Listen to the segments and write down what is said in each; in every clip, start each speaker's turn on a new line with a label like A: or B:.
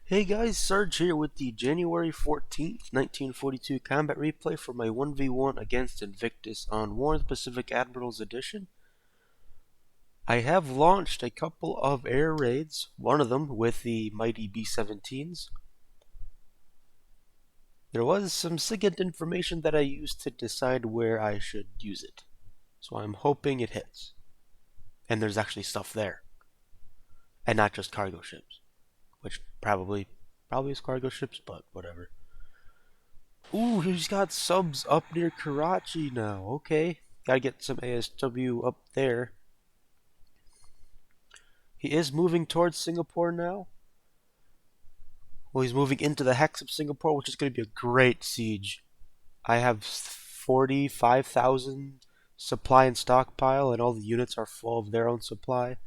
A: Hey guys, Sarge here with the January 14th, 1942 combat replay for my 1v1 against Invictus on War of the Pacific Admirals Edition. I have launched a couple of air raids, one of them with the mighty B-17s. There was some SIGINT information that I used to decide where I should use it, so I'm hoping it hits. And there's actually stuff there, and not just cargo ships, which probably is cargo ships, but whatever. Ooh, he's got subs up near Karachi now. Okay. Gotta get some ASW up there. He is moving towards Singapore now. Well, he's moving into the hex of Singapore, which is going to be a great siege. I have 45,000 supply and stockpile, and all the units are full of their own supply.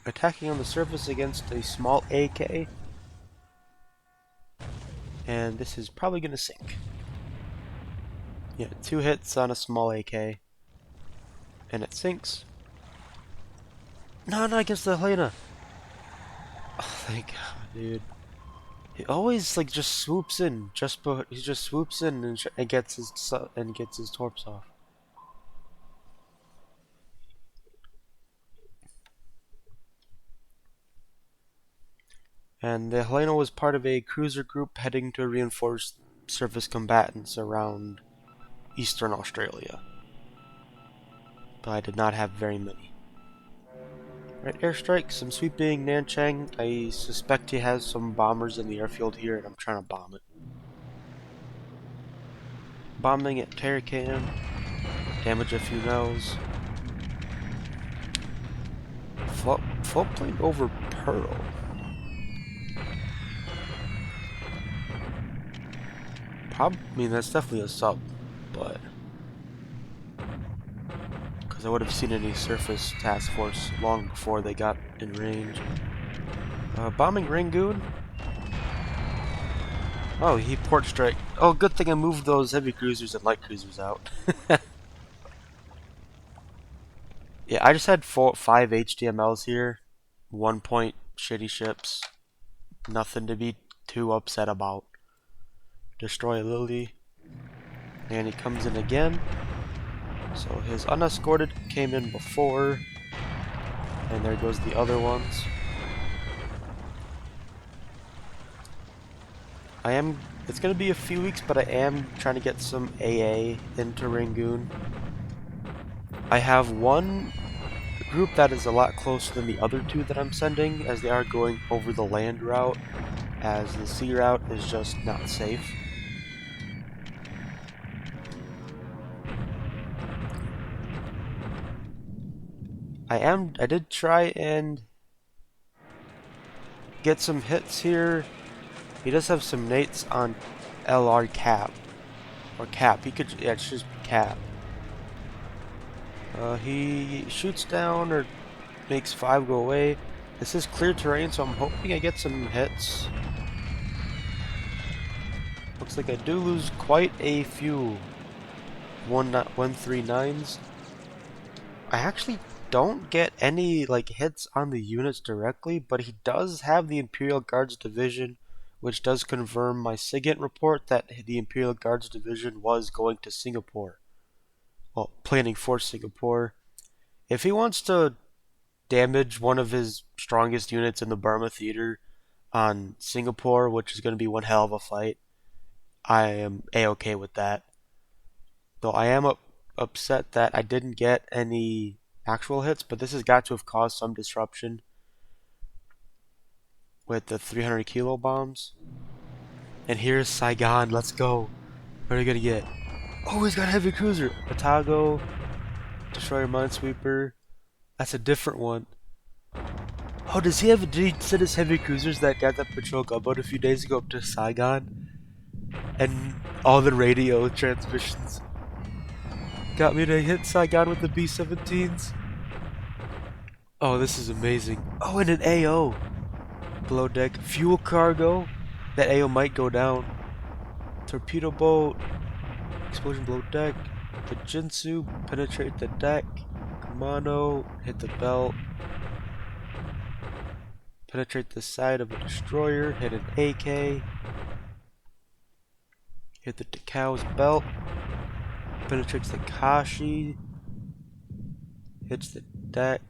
A: Attacking on the surface against a small AK. And this is probably going to sink. Yeah, 2 hits on a small AK. And it sinks. No, not against the Helena. Oh, thank God, dude. He always just swoops in. He just swoops in and gets his torps off. And the Helena was part of a cruiser group heading to reinforce surface combatants around Eastern Australia. But I did not have very many. Right, airstrike, some sweeping Nanchang. I suspect he has some bombers in the airfield here, and I'm trying to bomb it. Bombing at Terracan. Damage a few no's. Floatplane over Pearl. I mean, that's definitely a sub, but because I would have seen any surface task force long before they got in range. Bombing Rangoon. Oh, he port strike. Oh, good thing I moved those heavy cruisers and light cruisers out. Yeah, I just had 5 HDMLs here. 1 point shitty ships. Nothing to be too upset about. Destroy Lily. And he comes in again. So his unescorted came in before. And there goes the other ones. It's going to be a few weeks, but I am trying to get some AA into Rangoon. I have one group that is a lot closer than the other 2 that I'm sending, as they are going over the land route, as the sea route is just not safe. I did try and get some hits here. He does have some nates on LR cap. Or cap. He could, yeah, it's just cap. He shoots down or makes 5 go away. This is clear terrain, so I'm hoping I get some hits. Looks like I do lose quite a few 139s. I actually don't get any hits on the units directly, but he does have the Imperial Guards Division, which does confirm my SIGINT report that the Imperial Guards Division was going to Singapore. Well, planning for Singapore. If he wants to damage one of his strongest units in the Burma theater on Singapore, which is going to be one hell of a fight, I am a-okay with that. Though I am upset that I didn't get any actual hits, but this has got to have caused some disruption with the 300 kilo bombs. And here's Saigon, let's go. What are we gonna get? Oh, he's got a heavy cruiser. Otago, destroyer minesweeper. That's a different one. Oh, did he send his heavy cruisers that got that patrol gunboat a few days ago up to Saigon? And all the radio transmissions got me to hit Saigon with the B-17s. Oh, this is amazing. Oh, and an AO. Below deck. Fuel cargo. That AO might go down. Torpedo boat. Explosion below deck. The Jinsu. Penetrate the deck. Kumano. Hit the belt. Penetrate the side of a destroyer. Hit an AK. Hit the Takau's belt. Penetrates the Kashi. Hits the deck.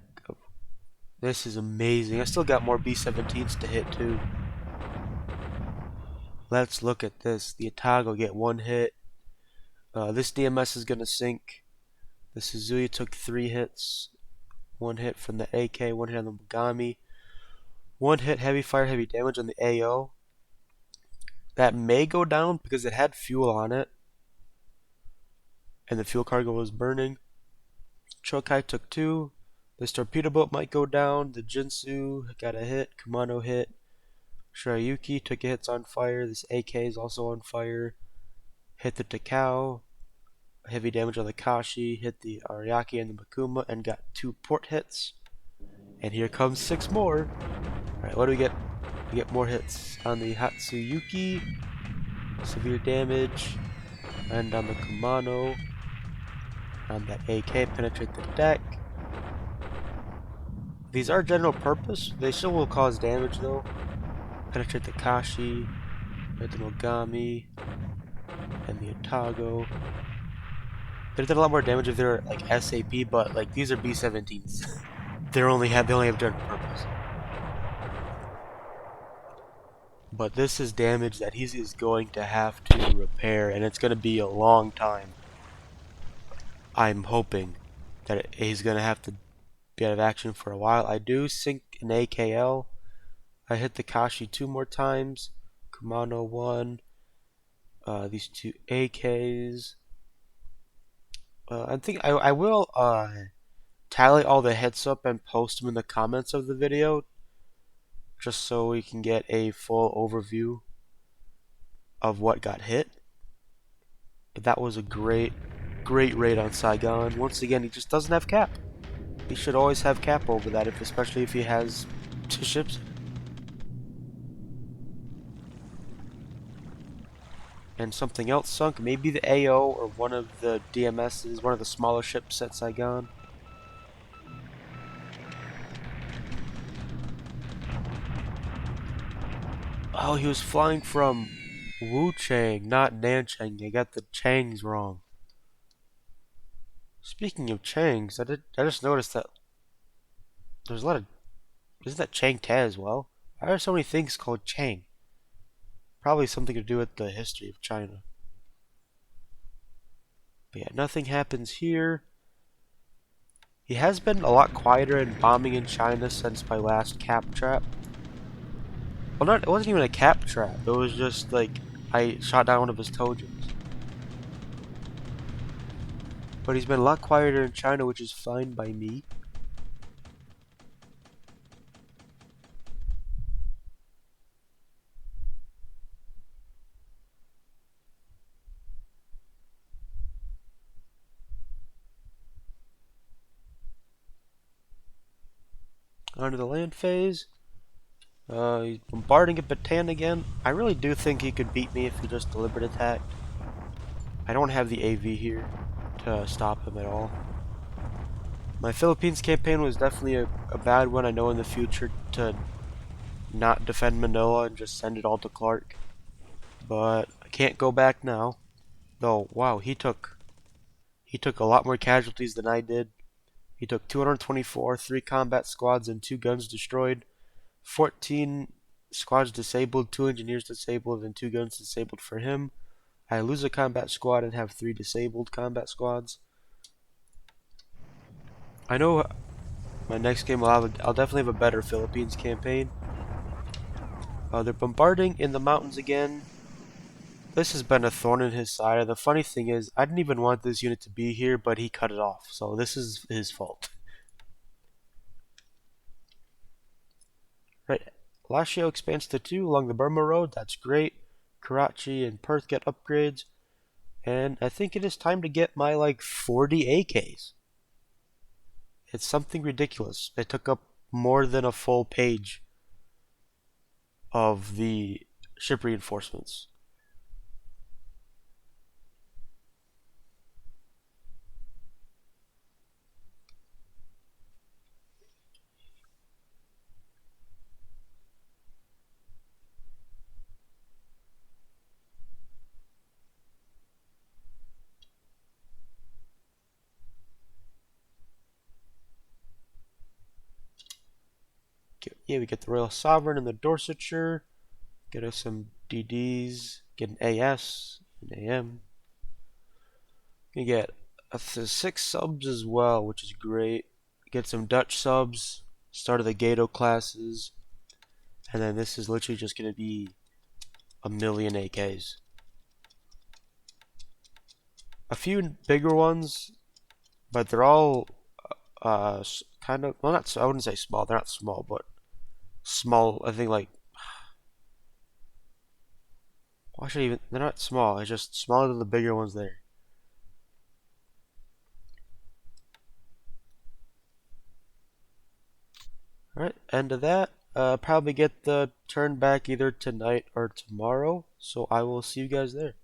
A: This is amazing. I still got more B-17s to hit too. Let's look at this. The Otago get one hit. This DMS is going to sink. The Suzuki took 3 hits. 1 hit from the AK, 1 hit on the Mogami. 1 hit heavy fire, heavy damage on the AO. That may go down because it had fuel on it. And the fuel cargo was burning. Chokai took 2. This torpedo boat might go down. The Jinsu got a hit. Kumano hit. Shirayuki took a hits on fire. This AK is also on fire. Hit the Takao. Heavy damage on the Kashi. Hit the Ariake and the Makuma and got 2 port hits. And here comes 6 more. Alright, what do we get? We get more hits on the Hatsuyuki. Severe damage. And on the Kumano. On that AK, penetrate the deck. These are general purpose. They still will cause damage though. Penetrate the Kashi, hit the Mogami, and the Otago. They did a lot more damage if they're like SAP, but like these are B-17s. they only have general purpose. But this is damage that he is going to have to repair, and it's going to be a long time. I'm hoping that he's going to have to be out of action for a while. I do sink an AKL. I hit the Kashi 2 more times. Kumano 1. These 2 AKs. I think I will tally all the hits up and post them in the comments of the video, just so we can get a full overview of what got hit. But that was a great raid on Saigon. Once again, he just doesn't have cap. He should always have cap over that, especially if he has 2 ships. And something else sunk, maybe the AO or one of the DMSs, one of the smaller ships at Saigon. Oh, he was flying from Wuchang, not Nanchang. I got the Changs wrong. Speaking of Changs, I just noticed that there's a lot of... Isn't that Chang Te as well? Why are so many things called Chang? Probably something to do with the history of China. But yeah, nothing happens here. He has been a lot quieter in bombing in China since my last cap trap. Well, it wasn't even a cap trap. It was just like I shot down one of his Tojins. But he's been a lot quieter in China, which is fine by me. Onto the land phase. He's bombarding at Bataan again. I really do think he could beat me if he just deliberate attacked. I don't have the AV here to stop him at all. My Philippines campaign was definitely a bad one. I know in the future to not defend Manila and just send it all to Clark. But I can't go back now. Though, wow, he took a lot more casualties than I did. He took 224, 3 combat squads and 2 guns destroyed, 14 squads disabled, 2 engineers disabled, and 2 guns disabled for him. I lose a combat squad and have 3 disabled combat squads. I know my next game I'll definitely have a better Philippines campaign. They're bombarding in the mountains again. This has been a thorn in his side. And the funny thing is, I didn't even want this unit to be here, but he cut it off. So this is his fault. Right, Lashio expands to 2 along the Burma Road. That's great. Karachi and Perth get upgrades. And I think it is time to get my like 40 AKs. It's something ridiculous. It took up more than a full page of the ship reinforcements. Yeah, we get the Royal Sovereign and the Dorsetshire. Get us some DDs. Get an AS, an AM. We get 6 subs as well, which is great. Get some Dutch subs. Start of the Gato classes. And then this is literally just going to be a million AKs. A few bigger ones, but they're all kind of, well, not, I wouldn't say small. They're not small, but small. I think like, why should I even? They're not small. It's just smaller than the bigger ones there. All right, end of that. Probably get the turn back either tonight or tomorrow. So I will see you guys there.